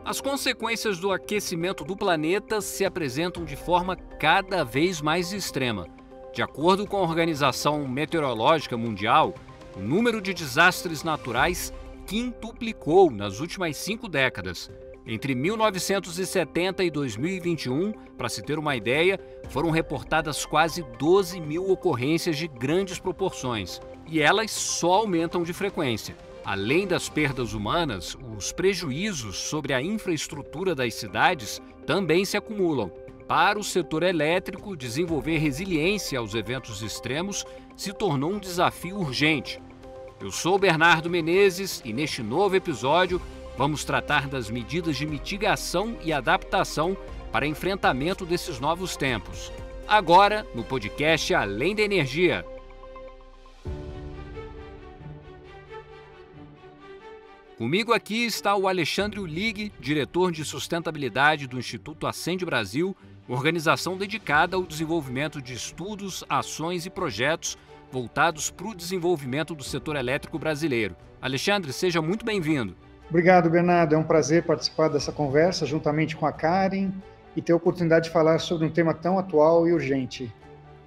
As consequências do aquecimento do planeta se apresentam de forma cada vez mais extrema. De acordo com a Organização Meteorológica Mundial, o número de desastres naturais quintuplicou nas últimas 5 décadas. Entre 1970 e 2021, para se ter uma ideia, foram reportadas quase 12 mil ocorrências de grandes proporções. E elas só aumentam de frequência. Além das perdas humanas, os prejuízos sobre a infraestrutura das cidades também se acumulam. Para o setor elétrico, desenvolver resiliência aos eventos extremos se tornou um desafio urgente. Eu sou Bernardo Menezes e neste novo episódio vamos tratar das medidas de mitigação e adaptação para enfrentamento desses novos tempos. Agora, no podcast Além da Energia. Comigo aqui está o Alexandre Ulig, diretor de sustentabilidade do Instituto Acende Brasil, organização dedicada ao desenvolvimento de estudos, ações e projetos voltados para o desenvolvimento do setor elétrico brasileiro. Alexandre, seja muito bem-vindo. Obrigado, Bernardo. É um prazer participar dessa conversa juntamente com a Karen e ter a oportunidade de falar sobre um tema tão atual e urgente.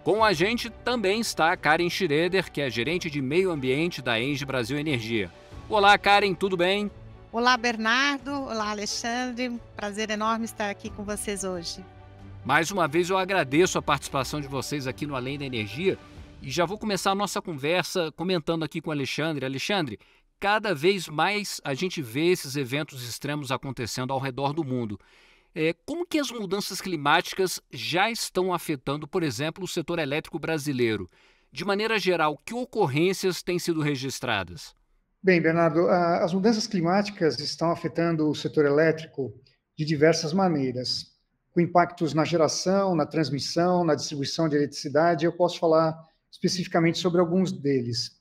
Com a gente também está a Karen Schroeder, que é gerente de meio ambiente da Engie Brasil Energia. Olá, Karen, tudo bem? Olá, Bernardo. Olá, Alexandre. Prazer enorme estar aqui com vocês hoje. Mais uma vez eu agradeço a participação de vocês aqui no Além da Energia e já vou começar a nossa conversa comentando aqui com o Alexandre. Alexandre, cada vez mais a gente vê esses eventos extremos acontecendo ao redor do mundo. Como que as mudanças climáticas já estão afetando, por exemplo, o setor elétrico brasileiro? De maneira geral, que ocorrências têm sido registradas? Bem, Bernardo, as mudanças climáticas estão afetando o setor elétrico de diversas maneiras, com impactos na geração, na transmissão, na distribuição de eletricidade. Eu posso falar especificamente sobre alguns deles.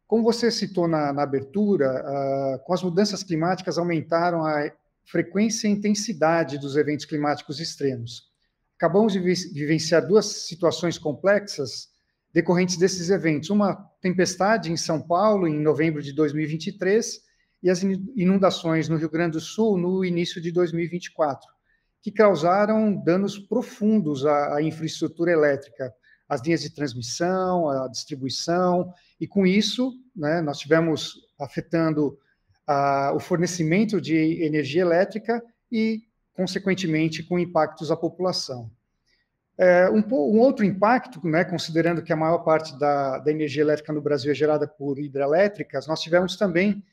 Como você citou na abertura, com as mudanças climáticas aumentaram a frequência e intensidade dos eventos climáticos extremos. Acabamos de vivenciar duas situações complexas decorrentes desses eventos. Uma tempestade em São Paulo, em novembro de 2023, e as inundações no Rio Grande do Sul, no início de 2024, que causaram danos profundos à infraestrutura elétrica, as linhas de transmissão, a distribuição, e com isso, nós tivemos afetando o fornecimento de energia elétrica e, consequentemente, com impactos à população. Um outro impacto, considerando que a maior parte da energia elétrica no Brasil é gerada por hidrelétricas, nós tivemos também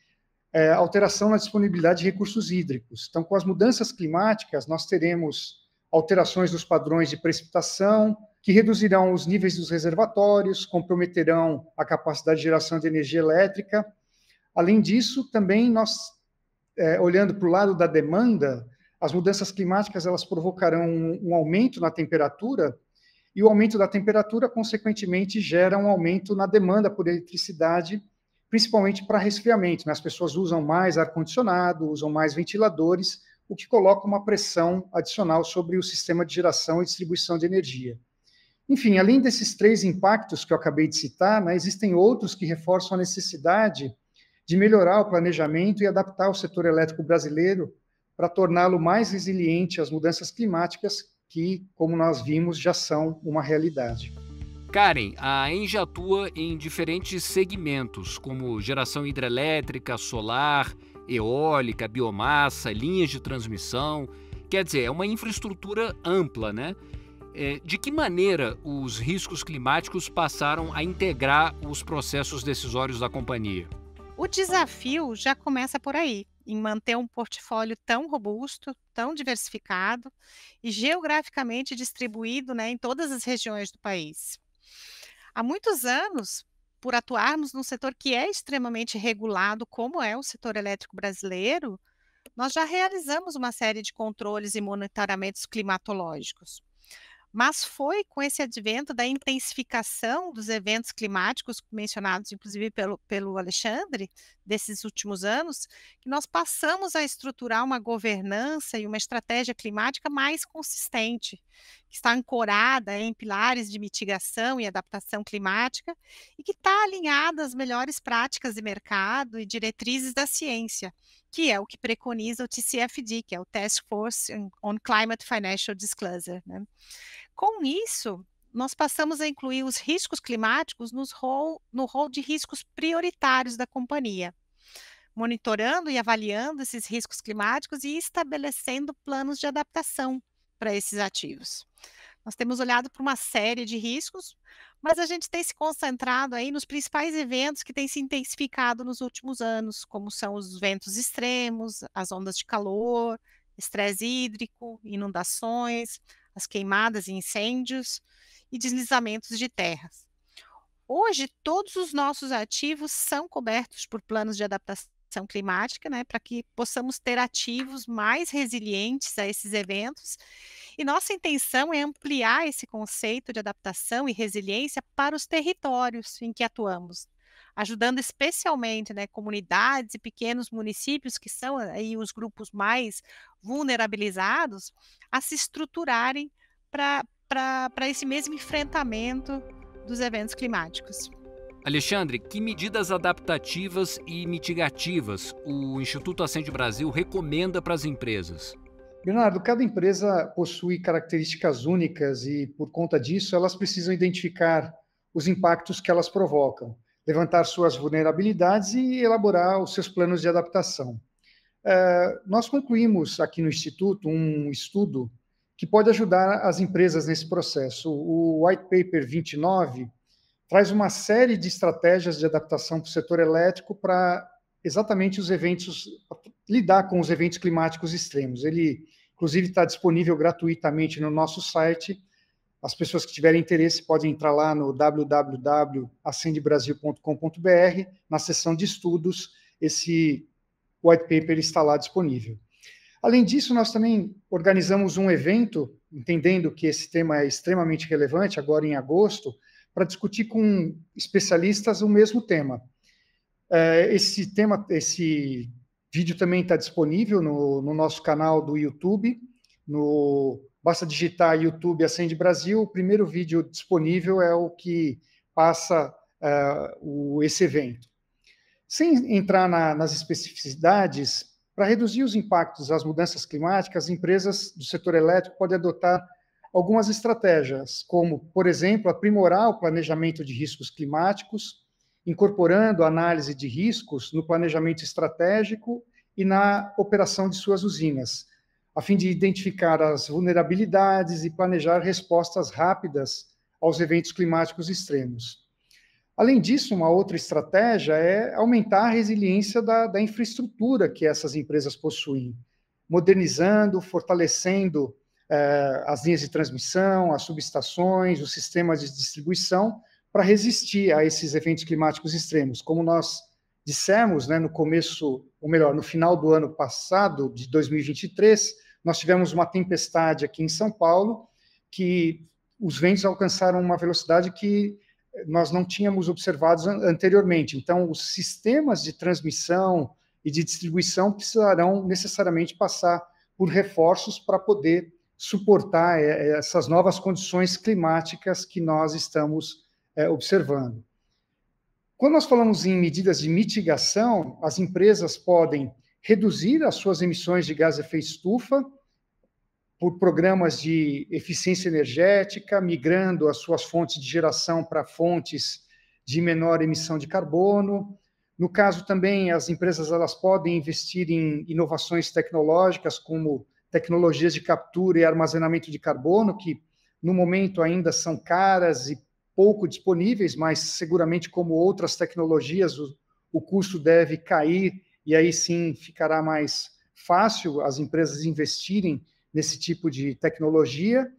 alteração na disponibilidade de recursos hídricos. Então, com as mudanças climáticas, nós teremos alterações dos padrões de precipitação, que reduzirão os níveis dos reservatórios, comprometerão a capacidade de geração de energia elétrica. Além disso, também nós, olhando para o lado da demanda, as mudanças climáticas elas provocarão um aumento na temperatura, e o aumento da temperatura, consequentemente, gera um aumento na demanda por eletricidade, principalmente para resfriamento. As pessoas usam mais ar-condicionado, usam mais ventiladores, o que coloca uma pressão adicional sobre o sistema de geração e distribuição de energia. Enfim, além desses três impactos que eu acabei de citar, existem outros que reforçam a necessidade de melhorar o planejamento e adaptar o setor elétrico brasileiro para torná-lo mais resiliente às mudanças climáticas que, como nós vimos, já são uma realidade. Karen, a Engie atua em diferentes segmentos, como geração hidrelétrica, solar, eólica, biomassa, linhas de transmissão. Quer dizer, é uma infraestrutura ampla, né? De que maneira os riscos climáticos passaram a integrar os processos decisórios da companhia? O desafio já começa por aí, em manter um portfólio tão robusto, tão diversificado e geograficamente distribuído, em todas as regiões do país. Há muitos anos, por atuarmos num setor que é extremamente regulado, como é o setor elétrico brasileiro, nós já realizamos uma série de controles e monitoramentos climatológicos. Mas foi com esse advento da intensificação dos eventos climáticos mencionados inclusive pelo Alexandre, desses últimos anos, que nós passamos a estruturar uma governança e uma estratégia climática mais consistente, que está ancorada em pilares de mitigação e adaptação climática e que está alinhada às melhores práticas de mercado e diretrizes da ciência, que é o que preconiza o TCFD, que é o Task Force on Climate Financial Disclosure, né? Com isso, nós passamos a incluir os riscos climáticos no rol de riscos prioritários da companhia, monitorando e avaliando esses riscos climáticos e estabelecendo planos de adaptação para esses ativos. Nós temos olhado para uma série de riscos, mas a gente tem se concentrado aí nos principais eventos que têm se intensificado nos últimos anos, como são os ventos extremos, as ondas de calor, estresse hídrico, inundações, as queimadas e incêndios e deslizamentos de terras. Hoje, todos os nossos ativos são cobertos por planos de adaptação climática, né, para que possamos ter ativos mais resilientes a esses eventos. E nossa intenção é ampliar esse conceito de adaptação e resiliência para os territórios em que atuamos, ajudando especialmente, né, comunidades e pequenos municípios, que são aí os grupos mais vulnerabilizados, a se estruturarem para esse mesmo enfrentamento dos eventos climáticos. Alexandre, que medidas adaptativas e mitigativas o Instituto Ascend Brasil recomenda para as empresas? Bernardo, cada empresa possui características únicas e, por conta disso, elas precisam identificar os impactos que elas provocam, levantar suas vulnerabilidades e elaborar os seus planos de adaptação. Nós concluímos aqui no Instituto um estudo que pode ajudar as empresas nesse processo. O White Paper 29 traz uma série de estratégias de adaptação para o setor elétrico para exatamente os eventos, lidar com os eventos climáticos extremos. Ele, inclusive, está disponível gratuitamente no nosso site. As pessoas que tiverem interesse podem entrar lá no www.ascendbrasil.com.br, na seção de estudos, esse white paper está lá disponível. Além disso, nós também organizamos um evento, entendendo que esse tema é extremamente relevante, agora em agosto, para discutir com especialistas o mesmo tema. Esse vídeo também está disponível no nosso canal do YouTube, basta digitar YouTube Ascend Brasil, o primeiro vídeo disponível é o que passa esse evento. Sem entrar nas especificidades, para reduzir os impactos das mudanças climáticas, as empresas do setor elétrico podem adotar algumas estratégias, como, por exemplo, aprimorar o planejamento de riscos climáticos, incorporando a análise de riscos no planejamento estratégico e na operação de suas usinas, a fim de identificar as vulnerabilidades e planejar respostas rápidas aos eventos climáticos extremos. Além disso, uma outra estratégia é aumentar a resiliência da infraestrutura que essas empresas possuem, modernizando, fortalecendo as linhas de transmissão, as subestações, os sistemas de distribuição, para resistir a esses eventos climáticos extremos. Como nós dissemos, né, no final do ano passado, de 2023, nós tivemos uma tempestade aqui em São Paulo, que os ventos alcançaram uma velocidade que nós não tínhamos observado anteriormente. Então, os sistemas de transmissão e de distribuição precisarão necessariamente passar por reforços para poder suportar essas novas condições climáticas que nós estamos observando. Quando nós falamos em medidas de mitigação, as empresas podem reduzir as suas emissões de gás de efeito estufa por programas de eficiência energética, migrando as suas fontes de geração para fontes de menor emissão de carbono. No caso também, as empresas elas podem investir em inovações tecnológicas, como tecnologias de captura e armazenamento de carbono, que no momento ainda são caras e pouco disponíveis, mas seguramente como outras tecnologias, o custo deve cair e aí sim ficará mais fácil as empresas investirem nesse tipo de tecnologia.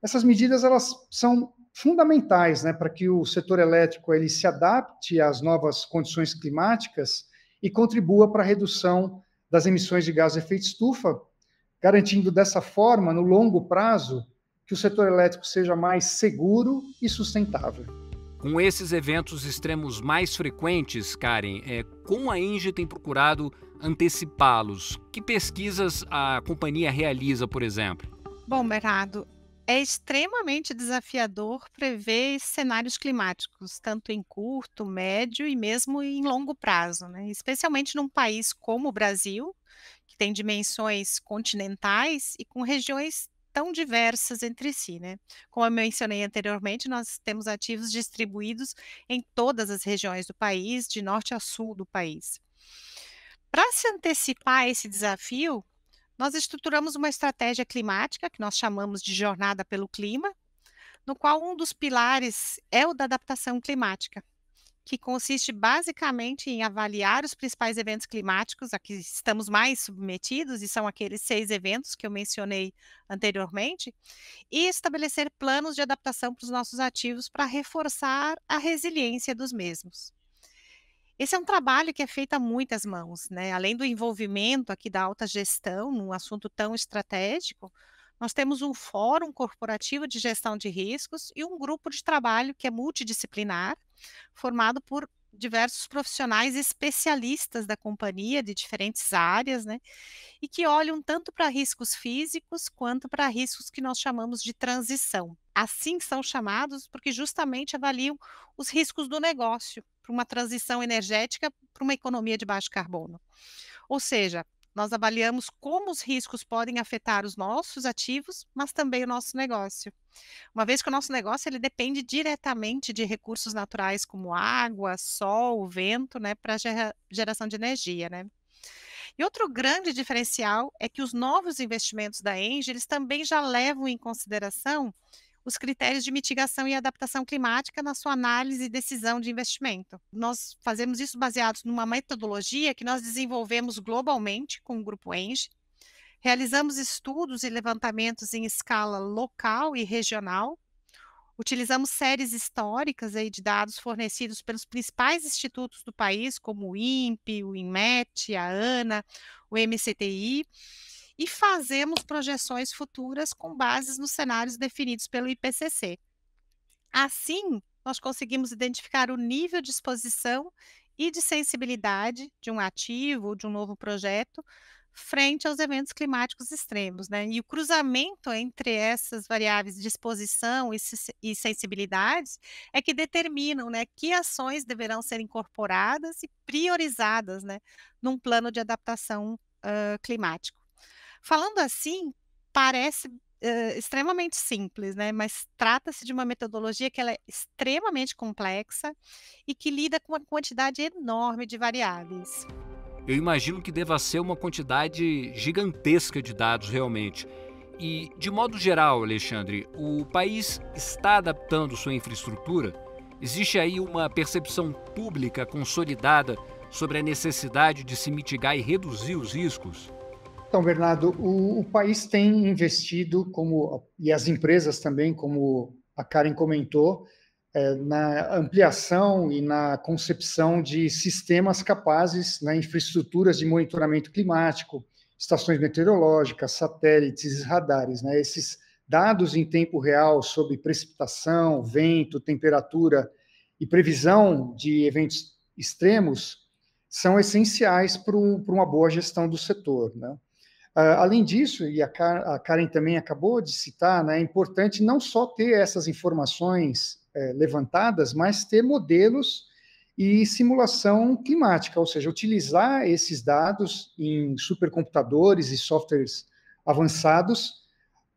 Essas medidas elas são fundamentais, né, para que o setor elétrico ele se adapte às novas condições climáticas e contribua para a redução das emissões de gás de efeito estufa, garantindo dessa forma, no longo prazo, que o setor elétrico seja mais seguro e sustentável. Com esses eventos extremos mais frequentes, Karen, como a ENGIE tem procurado antecipá-los? Que pesquisas a companhia realiza, por exemplo? Bom, Bernardo, é extremamente desafiador prever cenários climáticos, tanto em curto, médio e mesmo em longo prazo, né? Especialmente num país como o Brasil, que tem dimensões continentais e com regiões tão diversas entre si, né? Como eu mencionei anteriormente, nós temos ativos distribuídos em todas as regiões do país, de norte a sul do país. Para se antecipar a esse desafio, nós estruturamos uma estratégia climática, que nós chamamos de Jornada pelo Clima, no qual um dos pilares é o da adaptação climática, que consiste basicamente em avaliar os principais eventos climáticos a que estamos mais submetidos, e são aqueles 6 eventos que eu mencionei anteriormente, e estabelecer planos de adaptação para os nossos ativos para reforçar a resiliência dos mesmos. Esse é um trabalho que é feito a muitas mãos, né? Além do envolvimento aqui da alta gestão num assunto tão estratégico, nós temos um fórum corporativo de gestão de riscos e um grupo de trabalho que é multidisciplinar, formado por diversos profissionais especialistas da companhia de diferentes áreas, né? E que olham tanto para riscos físicos quanto para riscos que nós chamamos de transição. Assim são chamados porque justamente avaliam os riscos do negócio para uma transição energética para uma economia de baixo carbono. Ou seja, nós avaliamos como os riscos podem afetar os nossos ativos, mas também o nosso negócio. Uma vez que o nosso negócio ele depende diretamente de recursos naturais como água, sol, vento, né, para geração de energia, né? E outro grande diferencial é que os novos investimentos da Engie, eles também já levam em consideração os critérios de mitigação e adaptação climática na sua análise e decisão de investimento. Nós fazemos isso baseados numa metodologia que nós desenvolvemos globalmente com o Grupo Engie. Realizamos estudos e levantamentos em escala local e regional. Utilizamos séries históricas aí de dados fornecidos pelos principais institutos do país, como o INPE, o INMET, a ANA, o MCTI, e fazemos projeções futuras com bases nos cenários definidos pelo IPCC. Assim, nós conseguimos identificar o nível de exposição e de sensibilidade de um ativo ou de um novo projeto frente aos eventos climáticos extremos, né? E o cruzamento entre essas variáveis de exposição e sensibilidades é que determinam, né, que ações deverão ser incorporadas e priorizadas, né, num plano de adaptação climático. Falando assim, parece extremamente simples, né? Mas trata-se de uma metodologia que ela é extremamente complexa e que lida com uma quantidade enorme de variáveis. Eu imagino que deva ser uma quantidade gigantesca de dados realmente. E, de modo geral, Alexandre, o país está adaptando sua infraestrutura? Existe aí uma percepção pública consolidada sobre a necessidade de se mitigar e reduzir os riscos? Então, Bernardo, o país tem investido, e as empresas também, como a Karen comentou, na ampliação e na concepção de sistemas capazes, na infraestruturas de monitoramento climático, estações meteorológicas, satélites, radares, né? Esses dados em tempo real sobre precipitação, vento, temperatura e previsão de eventos extremos são essenciais para uma boa gestão do setor, né? Além disso, e a Karen também acabou de citar, né, é importante não só ter essas informações levantadas, mas ter modelos e simulação climática, ou seja, utilizar esses dados em supercomputadores e softwares avançados,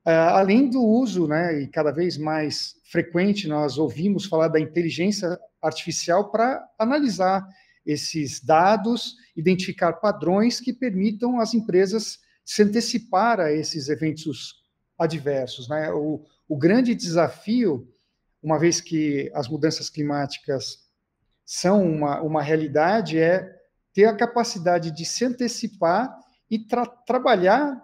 além do uso, né, e cada vez mais frequente nós ouvimos falar da inteligência artificial para analisar esses dados, identificar padrões que permitam às empresas se antecipar a esses eventos adversos, né? O grande desafio, uma vez que as mudanças climáticas são uma realidade, é ter a capacidade de se antecipar e trabalhar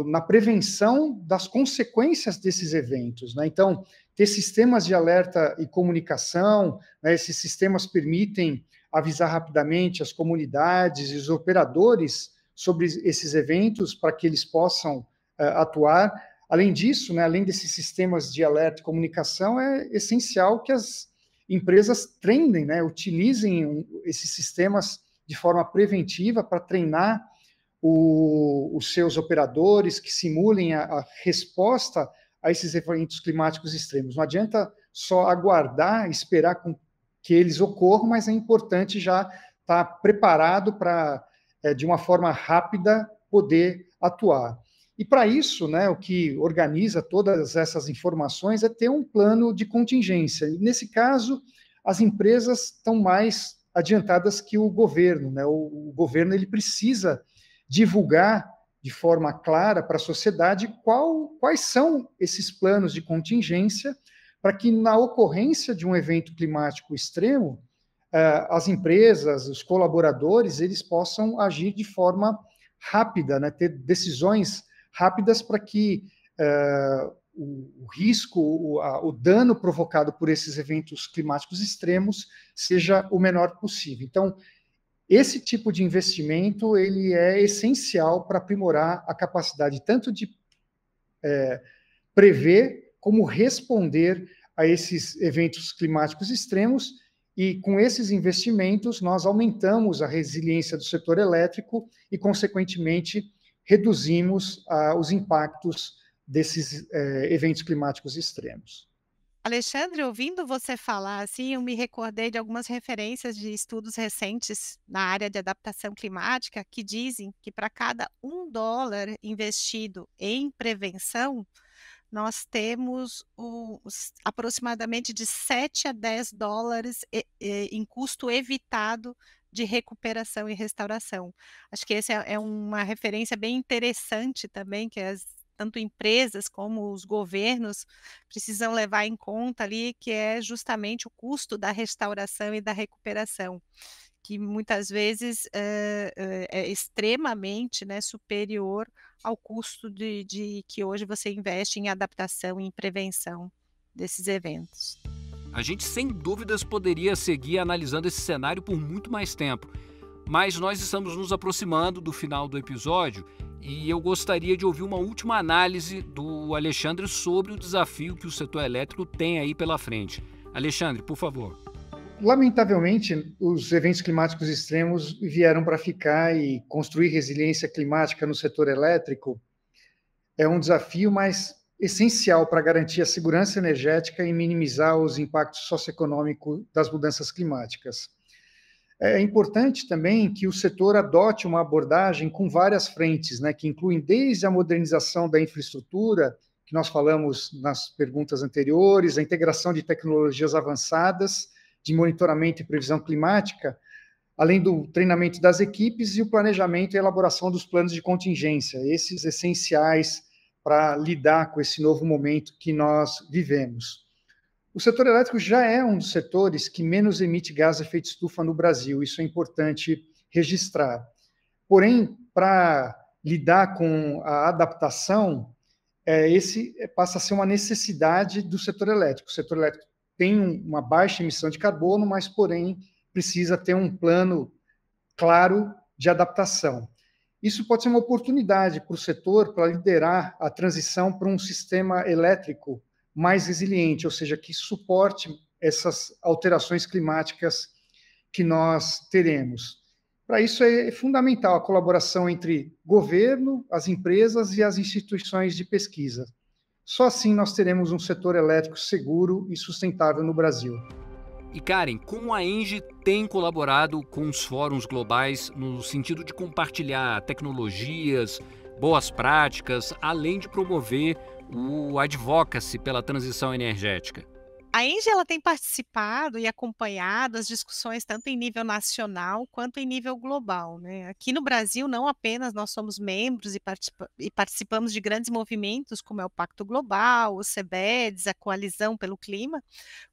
na prevenção das consequências desses eventos, né? Então, ter sistemas de alerta e comunicação, né? Esses sistemas permitem avisar rapidamente as comunidades e os operadores sobre esses eventos para que eles possam atuar. Além disso, né, além desses sistemas de alerta e comunicação, é essencial que as empresas treinem, né, utilizem esses sistemas de forma preventiva para treinar os seus operadores, que simulem a resposta a esses eventos climáticos extremos. Não adianta só aguardar, esperar que eles ocorram, mas é importante já estar preparado para, de uma forma rápida, poder atuar. E para isso, né, o que organiza todas essas informações é ter um plano de contingência. E nesse caso, as empresas estão mais adiantadas que o governo, né? O governo ele precisa divulgar de forma clara para a sociedade quais são esses planos de contingência para que, na ocorrência de um evento climático extremo, as empresas, os colaboradores, eles possam agir de forma rápida, né? Ter decisões rápidas para que o risco, o dano provocado por esses eventos climáticos extremos seja o menor possível. Então, esse tipo de investimento ele é essencial para aprimorar a capacidade tanto de prever como responder a esses eventos climáticos extremos, e com esses investimentos nós aumentamos a resiliência do setor elétrico e, consequentemente, reduzimos os impactos desses eventos climáticos extremos. Alexandre, ouvindo você falar assim, eu me recordei de algumas referências de estudos recentes na área de adaptação climática que dizem que para cada $1 investido em prevenção, nós temos aproximadamente de 7 a 10 dólares em custo evitado de recuperação e restauração. Acho que essa é uma referência bem interessante também, que tanto empresas como os governos precisam levar em conta ali, que é justamente o custo da restauração e da recuperação, que muitas vezes é extremamente, né, superior ao custo de que hoje você investe em adaptação e em prevenção desses eventos. A gente, sem dúvidas, poderia seguir analisando esse cenário por muito mais tempo, mas nós estamos nos aproximando do final do episódio e eu gostaria de ouvir uma última análise do Alexandre sobre o desafio que o setor elétrico tem aí pela frente. Alexandre, por favor. Lamentavelmente, os eventos climáticos extremos vieram para ficar, e construir resiliência climática no setor elétrico é um desafio, mas essencial para garantir a segurança energética e minimizar os impactos socioeconômicos das mudanças climáticas. É importante também que o setor adote uma abordagem com várias frentes, né, que incluem desde a modernização da infraestrutura, que nós falamos nas perguntas anteriores, a integração de tecnologias avançadas, de monitoramento e previsão climática, além do treinamento das equipes e o planejamento e elaboração dos planos de contingência, esses essenciais para lidar com esse novo momento que nós vivemos. O setor elétrico já é um dos setores que menos emite gás de efeito estufa no Brasil, isso é importante registrar. Porém, para lidar com a adaptação, esse passa a ser uma necessidade do setor elétrico. O setor elétrico tem uma baixa emissão de carbono, mas, porém, precisa ter um plano claro de adaptação. Isso pode ser uma oportunidade para o setor para liderar a transição para um sistema elétrico mais resiliente, ou seja, que suporte essas alterações climáticas que nós teremos. Para isso é fundamental a colaboração entre governo, as empresas e as instituições de pesquisa. Só assim nós teremos um setor elétrico seguro e sustentável no Brasil. E Karen, como a ENGIE tem colaborado com os fóruns globais no sentido de compartilhar tecnologias, boas práticas, além de promover o advocacy pela transição energética? A ENGIE ela tem participado e acompanhado as discussões tanto em nível nacional quanto em nível global, né? Aqui no Brasil, não apenas nós somos membros e participamos de grandes movimentos, como é o Pacto Global, o CBEDS, a Coalizão pelo Clima,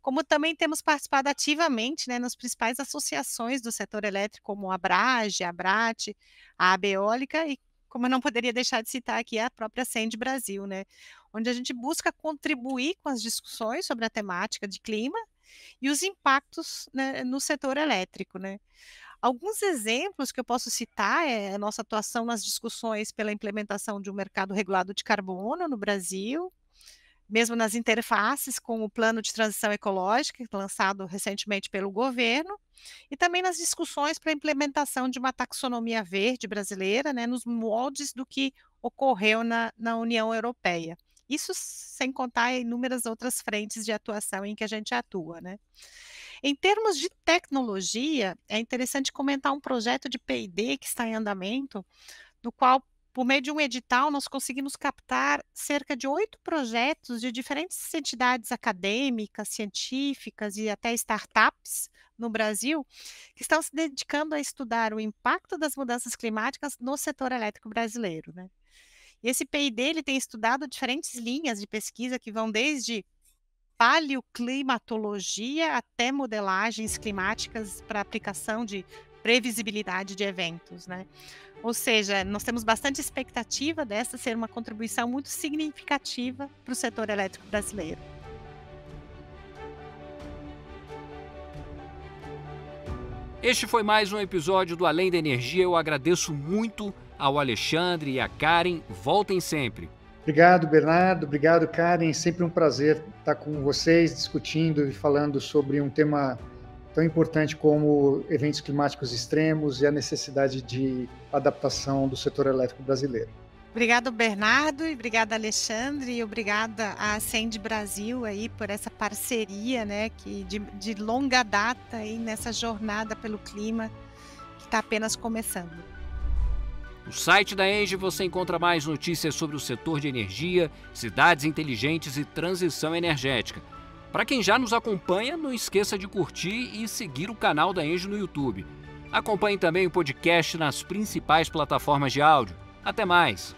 como também temos participado ativamente, né, nas principais associações do setor elétrico, como a Abrage, a Abrat, a Abeólica e, como eu não poderia deixar de citar aqui, a própria Acende Brasil, né? Onde a gente busca contribuir com as discussões sobre a temática de clima e os impactos, né, no setor elétrico, né? Alguns exemplos que eu posso citar é a nossa atuação nas discussões pela implementação de um mercado regulado de carbono no Brasil, mesmo nas interfaces com o Plano de Transição Ecológica, lançado recentemente pelo governo, e também nas discussões para a implementação de uma taxonomia verde brasileira, né, nos moldes do que ocorreu na União Europeia. Isso sem contar inúmeras outras frentes de atuação em que a gente atua, né. Em termos de tecnologia, é interessante comentar um projeto de P&D que está em andamento, no qual, por meio de um edital, nós conseguimos captar cerca de 8 projetos de diferentes entidades acadêmicas, científicas e até startups no Brasil, que estão se dedicando a estudar o impacto das mudanças climáticas no setor elétrico brasileiro, né. E esse P&D ele tem estudado diferentes linhas de pesquisa que vão desde paleoclimatologia até modelagens climáticas para aplicação de previsibilidade de eventos, né. Ou seja, nós temos bastante expectativa dessa ser uma contribuição muito significativa para o setor elétrico brasileiro. Este foi mais um episódio do Além da Energia. Eu agradeço muito ao Alexandre e à Karen. Voltem sempre. Obrigado, Bernardo. Obrigado, Karen. Sempre um prazer estar com vocês, discutindo e falando sobre um tema tão importante como eventos climáticos extremos e a necessidade de adaptação do setor elétrico brasileiro. Obrigado, Bernardo, e obrigada, Alexandre, e obrigada à Acende Brasil aí por essa parceria, né, que de longa data aí nessa jornada pelo clima que está apenas começando. No site da ENGIE você encontra mais notícias sobre o setor de energia, cidades inteligentes e transição energética. Para quem já nos acompanha, não esqueça de curtir e seguir o canal da ENGIE no YouTube. Acompanhe também o podcast nas principais plataformas de áudio. Até mais!